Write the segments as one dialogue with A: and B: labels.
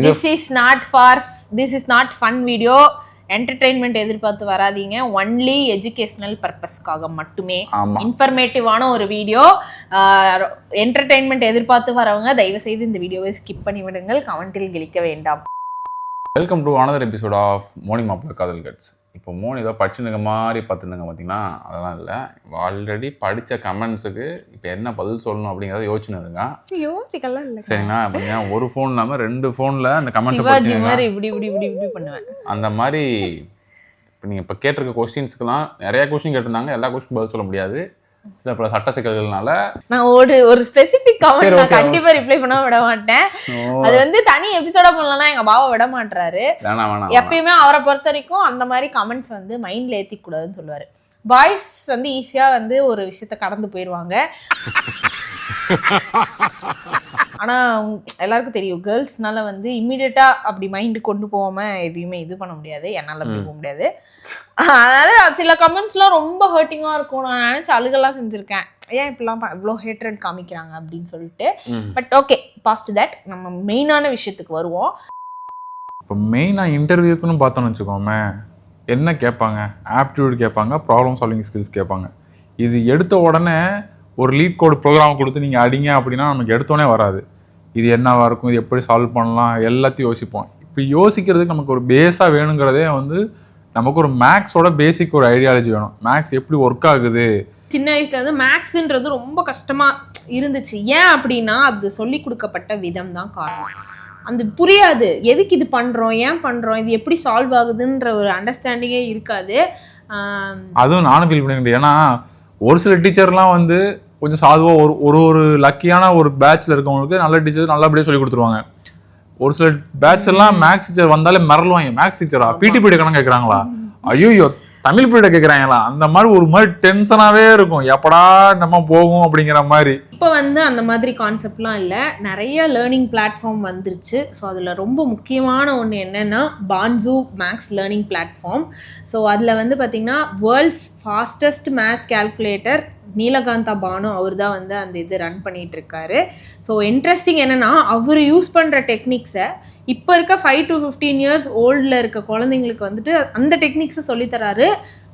A: this is not fun video. Entertainment எதிர்பார்த்து வராதீங்க. Only educational பர்பஸ்க்காக மட்டுமே, இன்ஃபர்மேட்டிவான ஒரு வீடியோ. என்டர்டெயின்மெண்ட் எதிர்பார்த்து வரவங்க தயவு செய்து இந்த வீடியோவை ஸ்கிப் பண்ணி விடுங்கள், கமெண்டில் கிளிக்க வேண்டாம்.
B: Welcome to another episode of morning மாப்பிள்ள காதல் கட்ஸ். இப்போ மோனி ஏதோ படிச்சுனுங்க மாதிரி பார்த்துனுங்க பார்த்தீங்கன்னா, அதெல்லாம் இல்லை. ஆல்ரெடி படித்த கமெண்ட்ஸுக்கு இப்போ என்ன பதில் சொல்லணும் அப்படிங்கிறத யோசிச்சுன்னு இருங்க.
A: யோசிக்கலாம் இல்லை
B: சரிங்களா? பார்த்தீங்கன்னா ஒரு ஃபோன் இல்லாமல் 2 ஃபோனில் அந்த கமெண்ட்ஸ்
A: இப்படி பண்ணுவேன்.
B: அந்த மாதிரி இப்போ நீங்கள் இப்போ கேட்டிருக்க கொஸ்டின்ஸுக்கெல்லாம் நிறையா கொஸ்டின் கேட்டிருந்தாங்க. எல்லா கொஸ்டின் பதில் சொல்ல முடியாது, சில பல சட்ட சிக்கல்கள்னால.
A: நான் ஒரு ஸ்பெசிபிக் கமெண்ட் நான் கண்டிப்பா ரிப்ளை பண்ண விட மாட்டேன். அது வந்து தனி எபிசோட பண்ணலன்னா எங்க பாவா விட மாட்டாரு. எப்பயுமே அவரை பொறுத்த வரைக்கும் அந்த மாதிரி கமெண்ட்ஸ் வந்து மைண்ட்ல ஏத்திக்க கூடாதுன்னு சொல்லுவாரு. பாய்ஸ் வந்து ஈஸியா வந்து ஒரு விஷயத்த கடந்து போயிடுவாங்க. ஆனா எல்லாருக்கும் தெரியும், கேர்ள்ஸ்னால வந்து இம்மிடியட்டா அப்படி மைண்டு கொண்டு போகாம எதையுமே இது பண்ண முடியாது. என்னால அப்படி போக முடியாது. அதனால சில கமெண்ட்ஸ்லாம் ரொம்ப ஹர்ட்டிங்கா இருக்கும். நான் நினைச்சு அழுகெல்லாம் செஞ்சிருக்கேன், ஏன் இப்பெல்லாம் இவ்வளோ ஹேட்ரட் காமிக்கிறாங்க அப்படின்னு சொல்லிட்டு. பட் ஓகே, பாஸ்ட் தட் நம்ம மெயினான விஷயத்துக்கு வருவோம்.
C: இப்போ மெயினாக இன்டர்வியூக்குன்னு பார்த்தோன்னு வச்சுக்கோமே, என்ன கேட்பாங்க? ஆப்டிடியூட் கேட்பாங்க, ப்ராப்ளம் சால்விங் ஸ்கில்ஸ் கேட்பாங்க. இது எடுத்த உடனே ஒரு லீட் கோடு ப்ரோக்ராம் கொடுத்து நீங்கள் அடிங்க அப்படின்னா நமக்கு எடுத்தோடனே வராது. இது என்னவாக இருக்கும், இது எப்படி சால்வ் பண்ணலாம், எல்லாத்தையும் யோசிப்போம். இப்போ யோசிக்கிறதுக்கு நமக்கு ஒரு பேஸாக வேணுங்கிறதே வந்து நமக்கு ஒரு மேக்ஸோட பேசிக் ஒரு ஐடியாலஜி வேணும். மேக்ஸ் எப்படி ஒர்க் ஆகுது.
A: சின்ன வயசுல வந்து மேக்ஸ்ன்றது ரொம்ப கஷ்டமா இருந்துச்சு. ஏன் அப்படின்னா அது சொல்லி கொடுக்கப்பட்ட விதம் தான் காரணம். அந்த புரியாது, எதுக்கு இது பண்றோம், ஏன் பண்றோம், இது எப்படி சால்வ் ஆகுதுன்ற ஒரு அண்டர்ஸ்டாண்டிங்கே இருக்காது.
C: அதுவும் நானும் ஃபீல் பண்ணிக்கிறேன். ஏன்னா ஒரு சில டீச்சர்லாம் வந்து கொஞ்சம் சாதுவாக ஒரு லக்கியான ஒரு பேட்ச்ல இருக்கவங்களுக்கு நல்ல டீச்சர் நல்லபடியாக சொல்லி கொடுத்துருவாங்க. ஒரு சில பேட்ச் எல்லாம் மேக்ஸ் டீச்சர் வந்தாலே மிரளுவாங்க. மேக்ஸ் டீச்சரா, பிடி பீரியட் கணக்கு கேட்குறாங்களா, ஐயோ தமிழ் பீரியட் கேட்குறாங்களா, அந்த மாதிரி ஒரு மாதிரி டென்ஷனாகவே இருக்கும். எப்படா நம்ம போகும் அப்படிங்கிற மாதிரி.
A: இப்போ வந்து அந்த மாதிரி கான்செப்ட்லாம் இல்லை, நிறைய லேர்னிங் பிளாட்ஃபார்ம் வந்துருச்சு. ஸோ அதில் ரொம்ப முக்கியமான ஒன்று என்னென்னா Bhanzu maths learning platform. So அதில் வந்து பார்த்திங்கன்னா world's fastest math calculator Neelakantha Bhanu அவர் தான் வந்து அந்த இது ரன் பண்ணிகிட்டு இருக்காரு. ஸோ இன்ட்ரெஸ்டிங் என்னென்னா, அவர் யூஸ் பண்ணுற டெக்னிக்ஸை இப்போ இருக்க 5 to 15 years ஓல்டில் இருக்க குழந்தைங்களுக்கு வந்துட்டு அந்த டெக்னிக்ஸை சொல்லித்தராரு.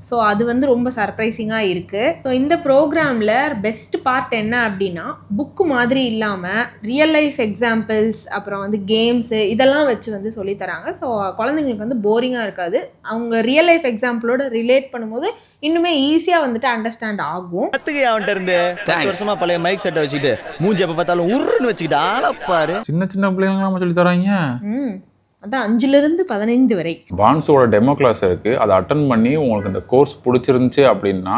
A: ஸோ அது வந்து ரொம்ப சர்ப்ரைசிங்காக இருக்குது. ஸோ இந்த ப்ரோக்ராமில் பெஸ்ட் பார்ட் என்ன அப்படின்னா, புக்கு மாதிரி இல்லாமல் ரியல் லைஃப் எக்ஸாம்பிள்ஸ், அப்புறம் வந்து கேம்ஸு இதெல்லாம் வச்சு வந்து சொல்லித்தராங்க. ஸோ குழந்தைங்களுக்கு வந்து போரிங்காக இருக்காது. அவங்க ரியல் லைஃப் எக்ஸாம்பிளோட ரிலேட் பண்ணும்போது இன்னுமே ஈஸியாக வந்துட்டு அண்டர்ஸ்டாண்ட் ஆகும்.
D: வருஷமா பழைய மைக் செட்டை வச்சுக்கிட்டு மூஞ்சி எப்போ பார்த்தாலும் உருன்னு வச்சுக்கிட்டு ஆளப்பாரு.
C: சின்ன பிள்ளைங்க சொல்லி தராங்க.
A: அதான் 5 to 15 வரை.
B: பான்ஸோட டெமோ கிளாஸ் இருக்குது, அதை அட்டன் பண்ணி உங்களுக்கு இந்த கோர்ஸ் பிடிச்சிருந்துச்சு அப்படின்னா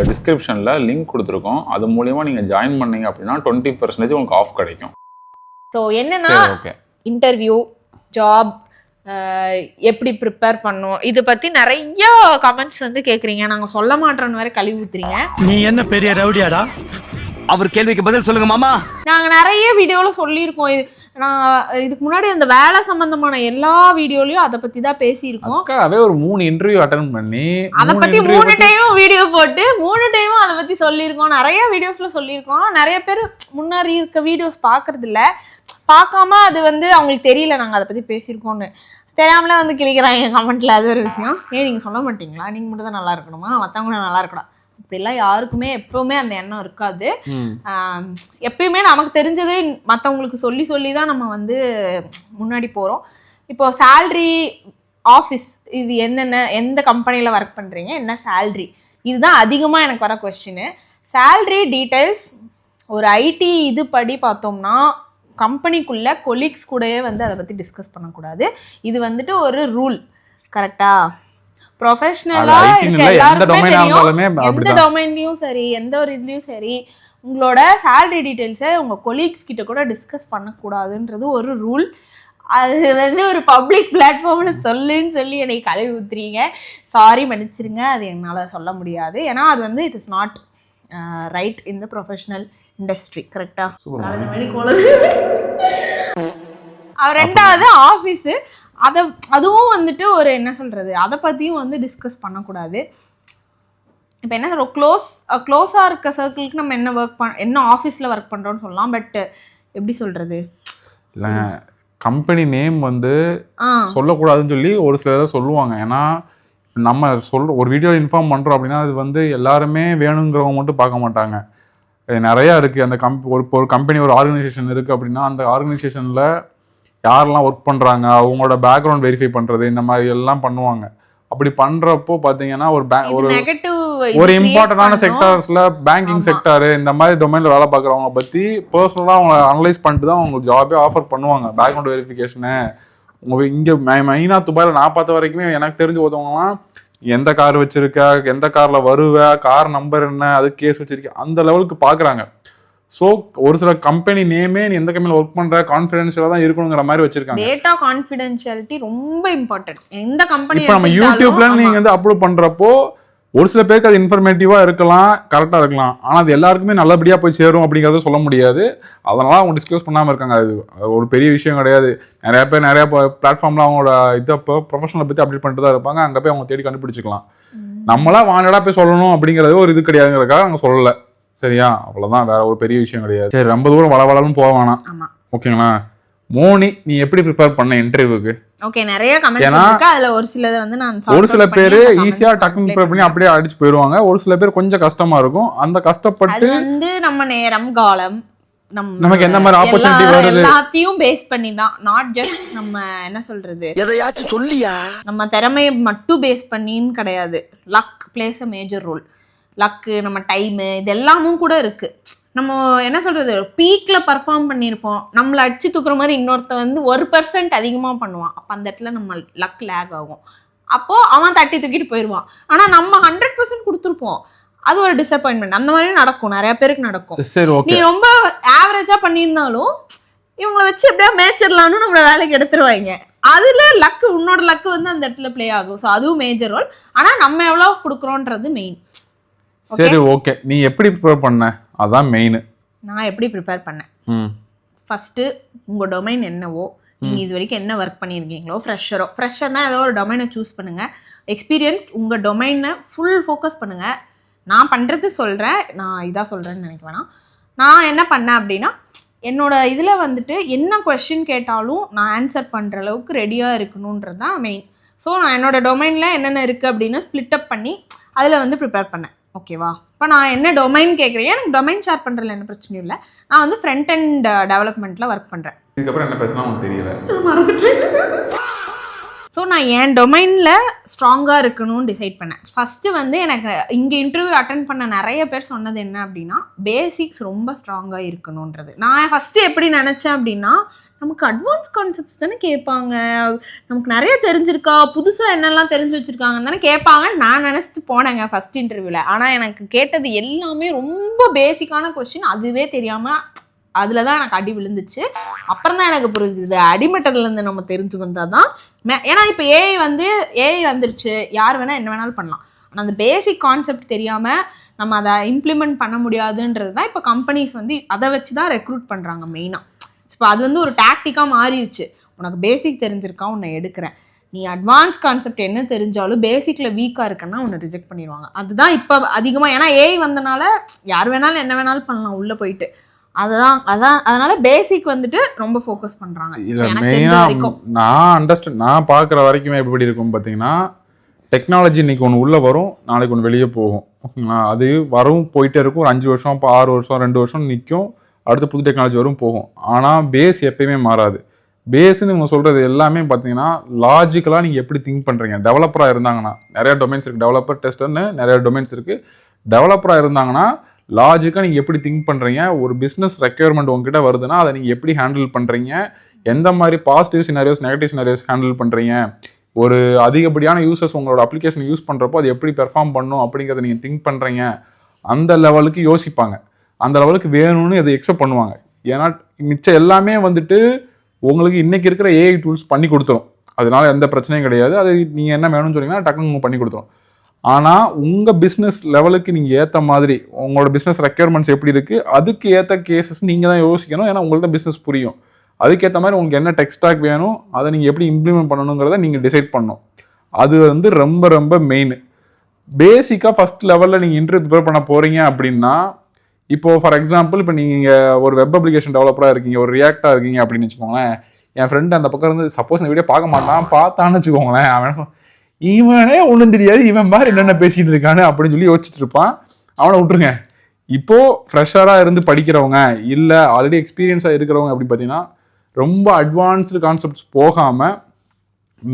B: டிஸ்கிரிப்ஷனில் லிங்க் கொடுத்துருக்கோம். அது மூலியமாக நீங்கள் ஜாயின் பண்ணீங்க அப்படின்னா 20% உங்களுக்கு ஆஃப் கிடைக்கும்.
A: ஸோ என்னன்னா, இன்டர்வியூ, ஜாப் எப்படி ப்ரிப்பேர் பண்ணோம், இதை பற்றி நிறைய கமெண்ட்ஸ் வந்து கேட்குறீங்க. நாங்கள் சொல்ல மாட்டோன்னு வேற கழுவி ஊத்துறீங்க.
D: நீ என்ன பெரிய ரவுடியாடா? அவர் கேள்விக்கு பதில் சொல்லுங்க மாமா.
A: நாங்கள் நிறைய வீடியோவில் சொல்லியிருக்கோம். நான் இதுக்கு முன்னாடி அந்த வேலை சம்பந்தமான எல்லா வீடியோலயும் அதை பத்தி தான் பேசியிருக்கோம்.
B: அதே ஒரு 3 இன்டர்வியூ அட்டெண்ட் பண்ணி
A: அதை பத்தி 3 டைமும் வீடியோ போட்டு 3 டைமும் அதை பத்தி சொல்லியிருக்கோம். நிறைய வீடியோஸ்ல சொல்லியிருக்கோம். நிறைய பேர் முன்னாடி இருக்க வீடியோஸ் பாக்குறது இல்ல, பார்க்காம அது வந்து அவங்களுக்கு தெரியல நாங்க அதை பத்தி பேசியிருக்கோம்னு. தெரியாமல வந்து கிளிக்கிறாங்க கமெண்ட்ல. அது ஒரு விஷயம். ஏன் நீங்க சொல்ல மாட்டீங்களா, நீங்க மட்டும் தான் நல்லா இருக்கணுமா, மற்றவங்களும் நல்லா இருக்கணும், அப்படிலாம் யாருக்குமே எப்பவுமே அந்த எண்ணம் இருக்காது. எப்பயுமே நமக்கு தெரிஞ்சது மற்றவங்களுக்கு சொல்லி சொல்லி தான் நம்ம வந்து முன்னாடி போகிறோம். இப்போ சேல்ரி, ஆஃபீஸ், இது என்னென்ன, எந்த கம்பெனியில் ஒர்க் பண்ணுறீங்க, என்ன சேல்ரி, இதுதான் அதிகமாக எனக்கு வர கொஸ்டின். சேல்ரி டீட்டெயில்ஸ் ஒரு ஐடி இது படி பார்த்தோம்னா கம்பெனிக்குள்ளே கொலீக்ஸ் கூடவே வந்து அதை பற்றி டிஸ்கஸ் பண்ணக்கூடாது. இது வந்துட்டு ஒரு ரூல். கரெக்டா? ப்ரொஃபஷனலாக இருக்க எல்லாருக்குமே தெரியும், எந்த டொமைன்லையும் சரி, எந்த ஒரு இதுலேயும் சரி, உங்களோட சேலரி டீட்டெயில்ஸை உங்கள் கொலீக்ஸ் கிட்ட கூட டிஸ்கஸ் பண்ணக்கூடாதுன்றது ஒரு ரூல். அது வந்து ஒரு பப்ளிக் பிளாட்ஃபார்மில் சொல்லுன்னு சொல்லி என்னை கழுவி ஊத்துறீங்க. சாரி, மன்னிச்சிருங்க, அது என்னால் சொல்ல முடியாது. ஏன்னா அது வந்து it is not right in the professional industry. கரெக்டாக? 4 மணிக்கு ரெண்டாவது ஆஃபீஸு, அதுவும் வந்துட்டு ஒரு என்ன சொல்கிறது, அதை பற்றியும் வந்து டிஸ்கஸ் பண்ணக்கூடாது. இப்போ என்ன சொல்கிறோம், க்ளோஸாக இருக்க சர்க்கிளுக்கு நம்ம என்ன ஆஃபீஸில் ஒர்க் பண்ணுறோன்னு சொல்லலாம். பட் எப்படி சொல்கிறது,
B: இல்லைங்க,
C: கம்பெனி நேம் வந்து
A: ஆ
C: சொல்லக்கூடாதுன்னு சொல்லி ஒரு சிலர் சொல்லுவாங்க. ஏன்னா நம்ம ஒரு வீடியோ இன்ஃபார்ம் பண்ணுறோம் அப்படின்னா அது வந்து எல்லாருமே வேணுங்கிறவங்க மட்டும் பார்க்க மாட்டாங்க. நிறையா இருக்குது. அந்த ஒரு கம்பெனி ஒரு ஆர்கனைசேஷன் இருக்குது அப்படின்னா அந்த ஆர்கனைசேஷனில் யாரெல்லாம் ஒர்க் பண்ணுறாங்க, அவங்களோட பேக்ரவுண்ட் வெரிஃபை பண்ணுறது, இந்த மாதிரி எல்லாம் பண்ணுவாங்க. அப்படி பண்ணுறப்போ பார்த்தீங்கன்னா ஒரு இம்பார்ட்டண்டான செக்டார்ஸில் பேங்கிங் செக்டாரு இந்த மாதிரி டொமைனில் வேலை பார்க்குறவங்க பற்றி பர்சனலாக அவங்க அனலைஸ் பண்ணிட்டு தான் அவங்க ஜாபே ஆஃபர் பண்ணுவாங்க. பேக்ரவுண்ட் வெரிஃபிகேஷனு இங்கே மெயினாக துபாயில் நான் பார்த்த வரைக்குமே எனக்கு தெரிஞ்சு ஒருத்தவங்கலாம் எந்த கார் வச்சிருக்க, எந்த காரில் வருவ, கார் நம்பர் என்ன, அது கேஸ் வச்சிருக்க, அந்த லெவலுக்கு பார்க்குறாங்க. ஸோ ஒரு சில கம்பெனி நேமே நீ எந்த கம்பெனியில் ஒர்க் பண்ணுற கான்ஃபிடென்ஷியலாக தான் இருக்கணுங்கிற மாதிரி வச்சிருக்காங்க.
A: டேட்டா கான்ஃபிடென்ஷியாலிட்டி ரொம்ப இம்பார்ட்டன்ட். எந்த கம்பெனி
C: இப்போ நம்ம யூடியூப்ல நீங்கள் வந்து அப்லோட் பண்ணுறப்போ ஒரு சில பேருக்கு அது இன்ஃபர்மேட்டிவாக இருக்கலாம், கரெக்டாக இருக்கலாம். ஆனால் அது எல்லாருக்குமே நல்லபடியாக போய் சேரும் அப்படிங்கிறத சொல்ல முடியாது. அதனால அவங்க டிஸ்க்ளோஸ் பண்ணாமல் இருக்காங்க. அது ஒரு பெரிய விஷயம் கிடையாது. நிறைய பேர் நிறைய பிளாட்ஃபார்மில் அவங்களோட இதை ப்ரொஃபஷனலை பற்றி அப்டேட் பண்ணிட்டு தான் இருப்பாங்க. அங்கே போய் அவங்க தேடி கண்டுபிடிச்சிக்கலாம். நம்மளா வாண்டடாக போய் சொல்லணும் அப்படிங்கிறது ஒரு இது கிடையாதுங்கிறதுக்காக நாங்கள் சொல்லலை. சரியா? அவ்வளோதான், வேற ஒரு பெரிய விஷயம் கிடையாது. சரி, ரொம்ப தூரம் வளவளன்னு போக வேணாம். ஓகேங்களா? மோனி, நீ எப்படி ப்ரிப்பேர் பண்ண இன்டர்வியூக்கு?
A: ஓகே, நிறைய கமெண்ட்ஸ் இருக்கு. அதுல ஒரு சிலது வந்து நான்
C: ஒரு சில பேர் ஈஸியா டக்குனு ப்ரிப்பேர் பண்ணி அப்படியே அடிச்சு போயிடுவாங்க. ஒரு சில பேர் கொஞ்சம் கஷ்டமா இருக்கும். அந்த கஷ்டப்பட்டு
A: வந்து நம்ம நேரம் காலம்
C: நமக்கு என்ன மாதிரி ஆப்பர்ச்சுனிட்டி வருது
A: எல்லாத்தையும் பேஸ் பண்ணி தான். நாட் ஜஸ்ட் நம்ம என்ன சொல்றது,
D: எதையாச்சும் சொல்லியா, நம்ம
A: திறமையை மட்டும் பேஸ் பண்ணின்னு கிடையாது. Luck plays a major role. Luck, நம்ம டைமு, இது எல்லாமும் கூட இருக்கு. நம்ம என்ன சொல்றது, பீக்ல பர்ஃபார்ம் பண்ணியிருப்போம், நம்மளை அடிச்சு தூக்குற மாதிரி இன்னொருத்த வந்து 1% அதிகமாக பண்ணுவான். அப்போ அந்த இடத்துல நம்ம லக் லேக் ஆகும். அப்போ அவன் தட்டி தூக்கிட்டு போயிடுவான். ஆனால் நம்ம 100% கொடுத்துருப்போம். அது ஒரு டிசப்பாயின்மெண்ட். அந்த மாதிரி நடக்கும், நிறைய பேருக்கு நடக்கும். நீ ரொம்ப ஆவரேஜா பண்ணியிருந்தாலும் இவங்களை வச்சு எப்படியா மேய்ச்சிடலான்னு நம்மளை வேலைக்கு எடுத்துருவாங்க. அதுல லக்கு, உன்னோட லக்கு வந்து அந்த இடத்துல பிளே ஆகும். ஸோ அதுவும் மேஜர் ரோல். ஆனால் நம்ம எவ்வளோ கொடுக்குறோன்றது மெயின்.
C: சரி, ஓகே. நீ எப்படி ப்ரிப்பேர் பண்ண? அதான் மெயின்.
A: நான் எப்படி ப்ரிப்பேர் பண்ணேன், ஃபர்ஸ்ட் உங்க டொமைன் என்னவோ, நீங்க இது வரைக்கும் என்ன ஒர்க் பண்ணியிருக்கீங்களோ, ஃப்ரெஷர்னா ஏதோ ஒரு டொமைனை சூஸ் பண்ணுங்க. எக்ஸ்பீரியன்ஸ்ட் உங்க டொமைனை ஃபுல் ஃபோக்கஸ் பண்ணுங்க. நான் பண்றது சொல்றேன், நான் இதா சொல்றேன்னு நினைக்க வேணாம். நான் என்ன பண்ணேன் அப்படின்னா, என்னோட இதில் வந்துட்டு என்ன கொஸ்டின் கேட்டாலும் நான் ஆன்சர் பண்ணுற அளவுக்கு ரெடியாக இருக்கணுன்றது தான் மெயின். ஸோ நான் என்னோட டொமைனில் என்னென்ன இருக்குது அப்படின்னு ஸ்ப்ளிட் அப் பண்ணி அதில் வந்து ப்ரிப்பேர் பண்ணேன். ஓகேவா? இப்போ நான் என்ன டொமைன் கேட்குறேன், எனக்கு டொமைன் ஷேர் பண்ணுறதுல என்ன பிரச்சனையும் இல்லை. நான் வந்து ஃப்ரண்ட் அண்ட் டெவலப்மெண்ட்டில் ஒர்க் பண்ணுறேன்.
C: இதுக்கப்புறம் என்ன பேசலாம் உங்களுக்கு தெரியல.
A: ஸோ நான் என் டொமைனில் ஸ்ட்ராங்காக இருக்கணும்னு டிசைட் பண்ணேன். ஃபஸ்ட்டு வந்து எனக்கு இங்கே இன்டர்வியூ அட்டன் பண்ண நிறைய பேர் சொன்னது என்ன அப்படின்னா, பேசிக்ஸ் ரொம்ப ஸ்ட்ராங்காக இருக்கணுன்றது. நான் ஃபஸ்ட்டு எப்படி நினச்சேன் அப்படின்னா, நமக்கு அட்வான்ஸ் கான்செப்ட்ஸ் தானே கேட்பாங்க, நமக்கு நிறைய தெரிஞ்சிருக்கா, புதுசாக என்னெல்லாம் தெரிஞ்சு வச்சுருக்காங்கன்னு தானே கேட்பாங்கன்னு நான் நினச்சிட்டு போனேங்க ஃபஸ்ட் இன்டர்வியூவில். ஆனால் எனக்கு கேட்டது எல்லாமே ரொம்ப பேசிக்கான கொஸ்டின். அதுவே தெரியாமல் அதில் தான் எனக்கு அடி விழுந்துச்சு. அப்புறம் தான் எனக்கு புரிஞ்சுது, அடிமட்டத்துலேருந்து நம்ம தெரிஞ்சு வந்தால் தான். ஏன்னா இப்போ ஏஐ வந்துருச்சு, யார் வேணால் என்ன வேணாலும் பண்ணலாம். ஆனால் அந்த பேசிக் கான்செப்ட் தெரியாமல் நம்ம அதை இம்ப்ளிமெண்ட் பண்ண முடியாதுன்றது தான் இப்போ கம்பெனிஸ் வந்து அதை வச்சு தான் ரெக்ரூட் பண்ணுறாங்க மெயினாக. இப்போ அது வந்து ஒரு டாக்டிக்காக மாறிடுச்சு. உனக்கு பேசிக் தெரிஞ்சிருக்கா, உன்னை எடுக்கிறேன். நீ அட்வான்ஸ் கான்செப்ட் என்ன தெரிஞ்சாலும் பேசிக்கில் வீக்காக இருக்குன்னா உன்னை ரிஜெக்ட் பண்ணிடுவாங்க. அதுதான் இப்போ அதிகமாக. ஏன்னா ஏஐ வந்தனால யார் வேணாலும் என்ன வேணாலும் பண்ணலாம் உள்ளே போயிட்டு. அதனால பேசிக் வந்துட்டு ரொம்ப ஃபோக்கஸ் பண்றாங்க.
C: நான் பார்க்குற வரைக்குமே எப்படி இருக்கும் பார்த்தீங்கன்னா, டெக்னாலஜி இன்னைக்கு ஒன்று உள்ளே வரும், நாளைக்கு ஒன்று வெளியே போகும். ஓகேங்களா? அது வரும், போயிட்டே இருக்கும். ஒரு 5 வருஷம், இப்போ 6 வருஷம், 2 வருஷம் நிற்கும். அடுத்து புது டெக்னாலஜி வரும், போகும். ஆனால் பேஸ் எப்பயுமே மாறாது. பேஸ்ன்னு இவங்க சொல்கிறது எல்லாமே பார்த்தீங்கன்னா லாஜிக்கலாக நீங்கள் எப்படி திங்க் பண்ணுறீங்க. டெவலப்பராக இருந்தாங்கன்னா நிறைய டொமைன்ஸ் இருக்குது, டெவலப்பர் டெஸ்டர்னு நிறைய டொமைன்ஸ் இருக்குது. டெவலப்பராக இருந்தாங்கன்னா லாஜிக்காக நீங்கள் எப்படி திங்க் பண்ணுறீங்க, ஒரு பிஸ்னஸ் ரெக்யர்மெண்ட் உங்ககிட்ட வருதுன்னா அதை நீங்கள் எப்படி ஹேண்டில் பண்ணுறீங்க, எந்த மாதிரி positive scenarios negative scenarios handle பண்ணுறீங்க, ஒரு அதிகப்படியான யூசர்ஸ் உங்களோட அப்ளிகேஷன் யூஸ் பண்ணுறப்போ அது எப்படி பெர்ஃபார்ம் பண்ணும் அப்படிங்கிறத நீங்கள் திங்க் பண்ணுறீங்க. அந்த லெவலுக்கு யோசிப்பாங்க, அந்த லெவலுக்கு வேணும்னு அதை எக்ஸ்பெக்ட் பண்ணுவாங்க. ஏன்னா மிச்சம் எல்லாமே வந்துட்டு உங்களுக்கு இன்றைக்கி இருக்கிற ஏஐ டூல்ஸ் பண்ணி கொடுத்துரும். அதனால எந்த பிரச்சனையும் கிடையாது. அது நீங்கள் என்ன வேணும்னு சொன்னீங்கன்னா டக்குன்னு பண்ணி கொடுத்துரும். ஆனால் உங்கள் பிஸ்னஸ் லெவலுக்கு நீங்கள் ஏற்ற மாதிரி உங்களோட பிஸ்னஸ் ரெக்யர்மெண்ட்ஸ் எப்படி இருக்குது, அதுக்கு ஏற்ற கேசஸ் நீங்கள் தான் யோசிக்கணும். ஏன்னா உங்களுக்கு தான் பிஸ்னஸ் புரியும். அதுக்கேற்ற மாதிரி உங்களுக்கு என்ன டெக் ஸ்டாக் வேணும், அதை நீங்கள் எப்படி இம்ப்ளிமெண்ட் பண்ணணுங்கிறத நீங்கள் டிசைட் பண்ணணும். அது வந்து ரொம்ப ரொம்ப மெயின். பேசிக்காக ஃபஸ்ட் லெவலில் நீங்கள் இன்டர்வியூ ப்ரிப்பேர் பண்ண போகிறீங்க அப்படின்னா, இப்போது ஃபார் எக்ஸாம்பிள் இப்போ நீங்கள் ஒரு வெப் அப்ளிகேஷன் டெவலப்பராக இருக்கீங்க, ஒரு ரியாக்டாக இருக்கீங்க அப்படின்னு வச்சுக்கோங்களேன். என் ஃப்ரெண்டு அந்த பக்கம் இருந்து சப்போஸ் இந்த வீடியோ பார்க்க மாட்டான், பார்த்தான்னு வச்சுக்கோங்களேன், அவன் இவனே ஒன்றும் தெரியாது, இவன் மாதிரி என்னென்ன பேசிட்டு இருக்கானு அப்படின்னு சொல்லி யோசிச்சுட்டு இருப்பான். அவனை விட்டுருங்க. இப்போ ஃப்ரெஷராக இருந்து படிக்கிறவங்க இல்லை ஆல்ரெடி எக்ஸ்பீரியன்ஸாக இருக்கிறவங்க அப்படின்னு பார்த்தீங்கன்னா ரொம்ப அட்வான்ஸ்டு கான்செப்ட்ஸ் போகாமல்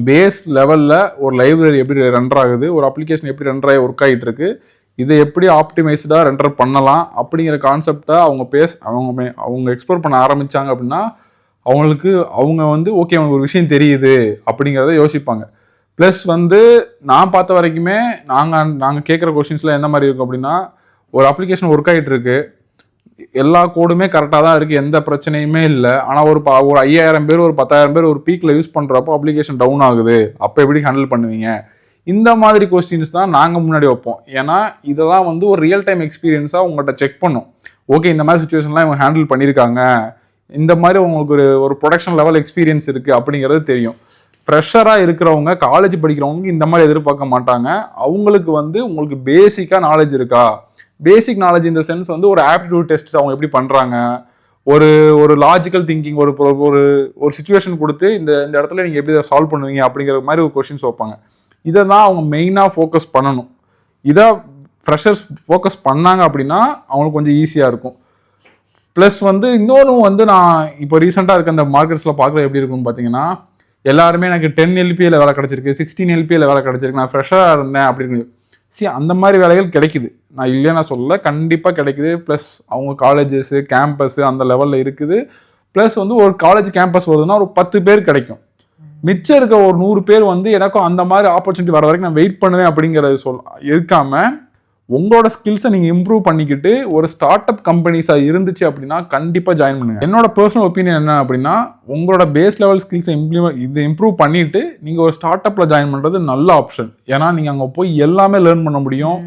C: பேஸ் லெவலில் ஒரு லைப்ரரி எப்படி ரன் ஆகுது, ஒரு அப்ளிகேஷன் எப்படி ரன் ஆகி ஒர்க் ஆகிட்டு இருக்கு, இதை எப்படி ஆப்டிமைஸ்டாக ரெண்டர் பண்ணலாம் அப்படிங்கிற கான்செப்டை அவங்க எக்ஸ்ப்ளோர் பண்ண ஆரம்பித்தாங்க அப்படின்னா அவங்களுக்கு ஓகே அவங்களுக்கு ஒரு விஷயம் தெரியுது அப்படிங்கிறத யோசிப்பாங்க. ப்ளஸ் நான் பார்த்த வரைக்குமே நாங்கள் கேட்குற கொஷின்ஸில் எந்த மாதிரி இருக்கும் அப்படின்னா, ஒரு அப்ளிகேஷன் ஒர்க் ஆகிட்டு இருக்கு, எல்லா கோடுமே கரெக்டாக தான் இருக்குது, எந்த பிரச்சனையுமே இல்லை. ஆனால் ஒரு 5000 பேர் ஒரு 10,000 பேர் ஒரு பீக்கில் யூஸ் பண்ணுறப்போ அப்ளிகேஷன் டவுன் ஆகுது, அப்போ எப்படி ஹேண்டில் பண்ணுவீங்க? இந்த மாதிரி கொஸ்டின்ஸ் தான் நாங்கள் முன்னாடி வைப்போம். ஏன்னா இதெல்லாம் ஒரு ரியல் டைம் எக்ஸ்பீரியன்ஸாக உங்கள்கிட்ட செக் பண்ணும். ஓகே இந்த மாதிரி சுச்சுவேஷன்லாம் இவங்க ஹேண்டில் பண்ணியிருக்காங்க, இந்த மாதிரி உங்களுக்கு ஒரு ப்ரொடக்ஷன் லெவல் எக்ஸ்பீரியன்ஸ் இருக்குது அப்படிங்கிறது தெரியும். ஃப்ரெஷராக இருக்கிறவங்க காலேஜ் படிக்கிறவங்க இந்த மாதிரி எதிர்பார்க்க மாட்டாங்க. அவங்களுக்கு உங்களுக்கு பேசிக்காக நாலேஜ் இருக்கா, பேசிக் நாலேஜ் இந்த சென்ஸ் ஒரு ஆப்டிடியூட் டெஸ்ட் அவங்க எப்படி பண்ணுறாங்க, ஒரு லாஜிக்கல் திங்கிங், ஒரு சுச்சுவேஷன் கொடுத்து இந்த இடத்துல நீங்கள் எப்படி சால்வ் பண்ணுவீங்க அப்படிங்கிற மாதிரி ஒரு கொஸ்டின்ஸ் வைப்பாங்க. இதை தான் அவங்க மெயினாக ஃபோக்கஸ் பண்ணணும். இதை ஃப்ரெஷர்ஸ் ஃபோக்கஸ் பண்ணாங்க அப்படின்னா அவங்களுக்கு கொஞ்சம் ஈஸியாக இருக்கும். ப்ளஸ் இன்னொன்று நான் இப்போ ரீசெண்டாக இருக்க அந்த மார்க்கெட்ஸில் பார்க்குறது எப்படி இருக்குன்னு பார்த்தீங்கன்னா, எல்லாருமே எனக்கு 10 LPAல வேலை கிடச்சிருக்கு, 16 LPAல வேலை கிடச்சிருக்கு, நான் ஃப்ரெஷராக இருந்தேன் அப்படின்னு. அந்த மாதிரி வேலைகள் கிடைக்குது, நான் இல்லைன்னு நான் சொல்லலை, கண்டிப்பாக கிடைக்குது. ப்ளஸ் அவங்க காலேஜஸ்ஸு கேம்பஸ்ஸு அந்த லெவலில் இருக்குது. ப்ளஸ் ஒரு காலேஜ் கேம்பஸ் வருதுன்னா ஒரு 10 பேர் கிடைக்கும், மிச்சம் இருக்க ஒரு 100 பேர் எனக்கும் அந்த மாதிரி ஆப்பர்ச்சுனிட்டி வர வரைக்கும் நான் வெயிட் பண்ணுவேன் அப்படிங்கிறது இருக்காமல் உங்களோட ஸ்கில்ஸை நீங்கள் இம்ப்ரூவ் பண்ணிக்கிட்டு ஒரு ஸ்டார்ட் அப் கம்பெனிஸாக இருந்துச்சு அப்படின்னா கண்டிப்பாக ஜாயின் பண்ணுங்க. என்னோட பர்சனல் ஒப்பீனியன் என்ன அப்படின்னா, உங்களோட பேஸ் லெவல் ஸ்கில்ஸை இம்ப்ரூவ் பண்ணிட்டு நீங்கள் ஒரு ஸ்டார்ட் அப்பில் ஜாயின் பண்ணுறது நல்ல ஆப்ஷன். ஏன்னா நீங்கள் அங்கே போய் எல்லாமே லேர்ன் பண்ண முடியும்.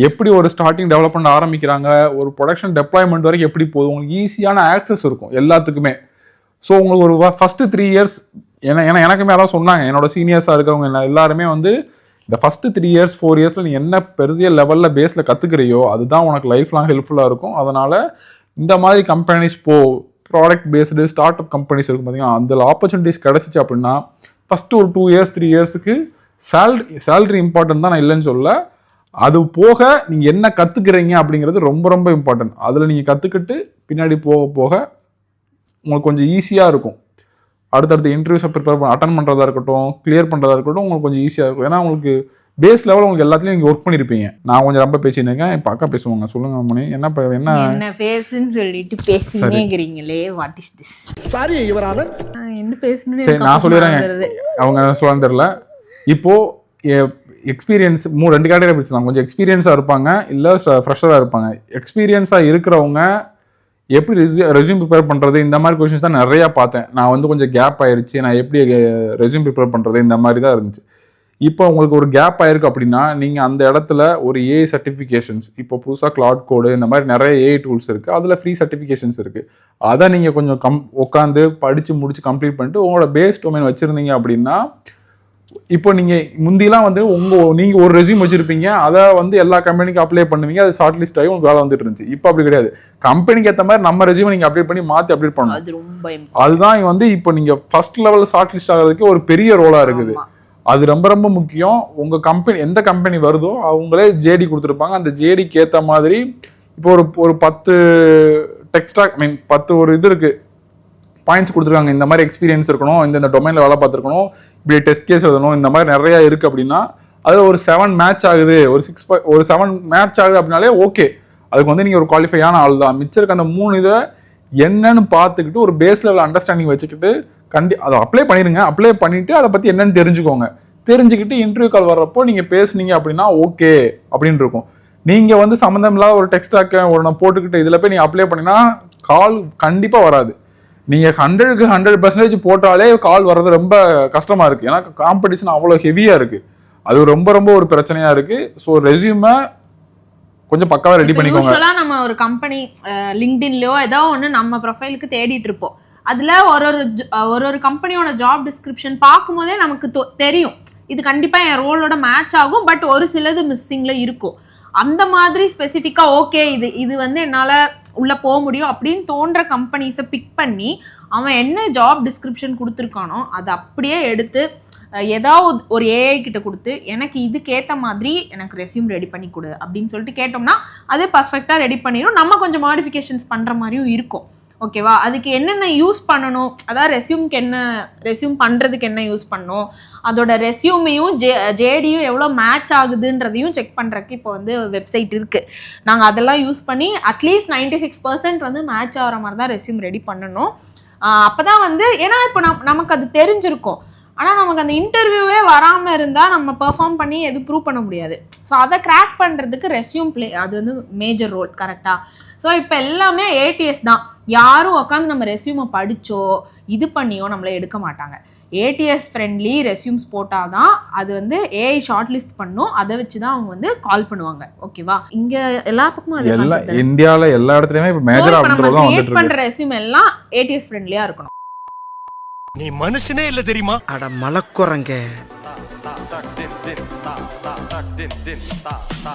C: எப்படி ஒரு ஸ்டார்டிங் டெவலப்மெண்ட் ஆரம்பிக்கிறாங்க, ஒரு ப்ரொடக்ஷன் டெப்ளாய்மெண்ட் வரைக்கும் எப்படி போகுது, உங்களுக்கு ஈஸியான ஆக்சஸ் இருக்கும் எல்லாத்துக்குமே. ஸோ உங்களுக்கு ஒரு ஃபஸ்ட்டு 3 இயர்ஸ் ஏன்னா எனக்குமே அதான் சொன்னாங்க, என்னோட சீனியர்ஸாக இருக்கிறவங்க எல்லாருமே இந்த ஃபஸ்ட்டு 3 இயர்ஸ் 4 இயர்ஸில் நீ என்ன பெரிய லெவலில் பேஸில் கற்றுக்கிறியோ அதுதான் உனக்கு லைஃப் லாங் ஹெல்ப்ஃபுல்லாக இருக்கும். அதனால் இந்த மாதிரி companies product based start up companies இருக்கும் பார்த்தீங்கன்னா, அந்த ஆப்பர்ச்சுனிட்டிஸ் கிடச்சிச்சு அப்படின்னா ஃபஸ்ட்டு ஒரு 2 இயர்ஸ் 3 இயர்ஸுக்கு சேலரி இம்பார்ட்டன்ட் தான், நான் இல்லைன்னு சொல்ல. அது போக நீங்கள் என்ன கற்றுக்குறீங்க அப்படிங்கிறது ரொம்ப ரொம்ப இம்பார்ட்டன்ட். அதில் நீங்கள் கற்றுக்கிட்டு பின்னாடி போக போக உங்களுக்கு கொஞ்சம் ஈஸியாக இருக்கும். அடுத்தடுத்த இன்டர்வியூஸை அட்டன் பண்ணுறதா இருக்கட்டும், கிளியர் பண்ணுறதா இருக்கட்டும், உங்களுக்கு கொஞ்சம் ஈஸியாக இருக்கும். ஏன்னா உங்களுக்கு பேஸ் லெவலில் உங்களுக்கு எல்லாத்துலேயும் நீங்கள் ஒர்க் பண்ணியிருப்பீங்க. நான் கொஞ்சம் ரொம்ப பேசிட்டு இருக்கேன், இப்போ அக்கா பேசுவாங்க. சொல்லுங்க மணி, என்ன
A: பேசுன்னு சொல்லிட்டு பேசினேங்கிறீங்களே, what is this?
D: Sorry your honour,
A: என்ன பேசணும்
C: சரி நான் சொல்லிடுறேன், அவங்க என்ன சொல்லலான்னு தெரியல. இப்போது எக்ஸ்பீரியன்ஸ் 2 கேட்டகரி பிடிச்சலாம். கொஞ்சம் எக்ஸ்பீரியன்ஸாக இருப்பாங்க, இல்லை ஃப்ரெஷராக இருப்பாங்க. எக்ஸ்பீரியன்ஸாக இருக்கிறவங்க எப்படி ரெஸ்யூம் ப்ரிப்பேர் பண்ணுறது, இந்த மாதிரி கொஷின்ஸ் தான் நிறையா பார்த்தேன். நான் கொஞ்சம் கேப் ஆயிடுச்சு, நான் எப்படி ரெஸ்யூம் ப்ரிப்பேர் பண்ணுறது, இந்த மாதிரி தான் இருந்துச்சு. இப்போ உங்களுக்கு ஒரு கேப் ஆயிருக்கு அப்படின்னா நீங்கள் அந்த இடத்துல ஒரு ஏஐ சர்டிஃபிகேஷன்ஸ், இப்போ புதுசாக கிளாட் கோடு இந்த மாதிரி நிறைய ஏஐ டூல்ஸ் இருக்குது, அதில் ஃப்ரீ சர்டிஃபிகேஷன்ஸ் இருக்குது. அதை நீங்கள் கொஞ்சம் உட்காந்து படித்து முடிச்சு கம்ப்ளீட் பண்ணிட்டு உங்களோட பேஸ் டொமைன் வச்சுருந்தீங்க அப்படின்னா, இப்போ நீங்கள் முந்திலாம் நீங்கள் ஒரு ரெஸ்யூம் வச்சுருப்பீங்க, அதை எல்லா கம்பெனிக்கும் அப்ளை பண்ணுவீங்க, அது ஷார்ட் லிஸ்ட் ஆகி உங்களுக்கு வேலை வந்துட்டு இருந்துச்சு. இப்போ அப்படி கிடையாது, கம்பெனிக்கு ஏற்ற மாதிரி நம்ம ரெஸ்யூமை நீங்கள் அப்டேட் பண்ணி மாற்றி அப்டேட் பண்ணணும். அதுதான் இப்போ நீங்கள் ஃபர்ஸ்ட் லெவலில் ஷார்ட் லிஸ்ட் ஆகிறதுக்கு ஒரு பெரிய ரோலாக இருக்குது. அது ரொம்ப ரொம்ப முக்கியம். உங்கள் கம்பெனி எந்த கம்பெனி வருதோ அவங்களே ஜேடி கொடுத்துருப்பாங்க, அந்த ஜேடிக்கு ஏற்ற மாதிரி இப்போ ஒரு 10 டெக்ஸ்டாக் 10 ஒரு இது இருக்குது, பாயிண்ட்ஸ் கொடுத்துருக்காங்க. இந்த மாதிரி எக்ஸ்பீரியன்ஸ் இருக்கணும், இந்த டொமைனில் வேலை பார்த்துருக்கணும், இப்படி டெஸ்ட் கேஸ் எழுதணும், இந்த மாதிரி நிறையா இருக்குது அப்படின்னா அதில் ஒரு 7 மேட்ச் ஆகுது, ஒரு 7 மேட்ச் ஆகுது அப்படின்னாலே ஓகே, அதுக்கு நீங்கள் ஒரு குவாலிஃபையான ஆள் தான். மிச்சம் இருக்க அந்த 3 இதை என்னன்னு பார்த்துக்கிட்டு ஒரு பேஸ் லெவல் அண்டர்ஸ்டாண்டிங் வச்சுக்கிட்டு அதை அப்ளை பண்ணிடுங்க. அப்ளை பண்ணிவிட்டு அதை பற்றி என்னென்னு தெரிஞ்சுக்கிட்டு இன்டர்வியூ கால் வர்றப்போ நீங்கள் பேசுனீங்க அப்படின்னா ஓகே அப்படின்னு இருக்கும். நீங்கள் சம்மந்தம் இல்லாத ஒரு டெக்ஸ்டாக்கை நான் போட்டுக்கிட்டு இதில் போய் நீங்கள் அப்ளை பண்ணினா கால் கண்டிப்பாக வராது. நீங்கள் 100க்கு 100% போட்டாலே கால் வர்றது ரொம்ப கஷ்டமாக இருக்குது. ஏன்னா காம்படிஷன் அவ்வளோ ஹெவியாக இருக்குது, அது ரொம்ப ரொம்ப ஒரு பிரச்சனையாக இருக்குது. ஸோ ரெஸ்யூமை கொஞ்சம் பக்காவாக ரெடி பண்ணிக்கோங்க.
A: யூசுவலாக நம்ம ஒரு கம்பெனி லிங்க்டின்லையோ ஏதோ ஒன்று நம்ம ப்ரொஃபைலுக்கு தேடிட்டு இருப்போம். அதில் ஒரு கம்பெனியோட ஜாப் டிஸ்கிரிப்ஷன் பார்க்கும்போதே நமக்கு தெரியும் இது கண்டிப்பாக என் ரோலோட மேட்ச் ஆகும், பட் ஒரு சிலது மிஸ்ஸிங்கில் இருக்கும். அந்த மாதிரி ஸ்பெசிஃபிக்காக ஓகே இது என்னால் உள்ளே போக முடியும் அப்படின்னு தோன்ற கம்பெனிஸை பிக் பண்ணி அவன் என்ன ஜாப் டிஸ்கிரிப்ஷன் கொடுத்துருக்கானோ அதை அப்படியே எடுத்து ஏதாவது ஒரு ஏஐ கிட்ட கொடுத்து எனக்கு இதுக்கேற்ற மாதிரி எனக்கு ரெஸ்யூம் ரெடி பண்ணி கொடு அப்படின்னு சொல்லிட்டு கேட்டோம்னா அது பர்ஃபெக்டாக ரெடி பண்ணிடும். நம்ம கொஞ்சம் மாடிஃபிகேஷன்ஸ் பண்ணுற மாதிரியும் இருக்கும். ஓகேவா? அதுக்கு என்னென்ன யூஸ் பண்ணணும், அதாவது ரெஸ்யூம் பண்ணுறதுக்கு என்ன யூஸ் பண்ணணும், அதோட ரெஸ்யூமையும் ஜேடியும் எவ்வளோ மேட்ச் ஆகுதுன்றதையும் செக் பண்ணுறதுக்கு இப்போ வந்து வெப்சைட் இருக்குது. நாங்கள் அதெல்லாம் யூஸ் பண்ணி அட்லீஸ்ட் 96% வந்து மேட்ச் ஆகிற மாதிரி தான் ரெஸ்யூம் ரெடி பண்ணணும். அப்போ தான் வந்து ஏன்னா இப்போ நமக்கு அது தெரிஞ்சிருக்கும். ஆனால் நமக்கு அந்த இன்டர்வியூவே வராமல் இருந்தால் நம்ம பெர்ஃபார்ம் பண்ணி எதுவும் ப்ரூவ் பண்ண முடியாது. ஸோ அதை கிராக் பண்ணுறதுக்கு ரெஸ்யூம் அது வந்து மேஜர் ரோல். கரெக்டாக? ஸோ இப்போ எல்லாமே ஏடிஎஸ் தான். யாரும் உட்காந்து நம்ம ரெஸ்யூமை படித்தோ இது பண்ணியோ நம்மளை எடுக்க மாட்டாங்க. ஏடிஎஸ் ஃப்ரெண்ட்லி ரெஸ்யூம்ஸ் போட்டால் தான் அது வந்து ஏஐ ஷார்ட் லிஸ்ட் பண்ணும். அதை வச்சு தான் அவங்க வந்து கால் பண்ணுவாங்க. ஓகேவா? இங்கே எல்லா பக்கமும்
C: இந்தியாவில் எல்லா இடத்துலையுமே இப்போ மேஜர்
A: நம்ம கிரியேட் பண்ணுற ரெஸ்யூம் எல்லாம் ஏடிஎஸ் ஃப்ரெண்ட்லியாக இருக்கணும்.
E: நீ மனுஷனே இல்ல தெரியுமா?
D: அட மலக்குறங்க.
E: Ta ta ta din din ta ta ta din din ta ta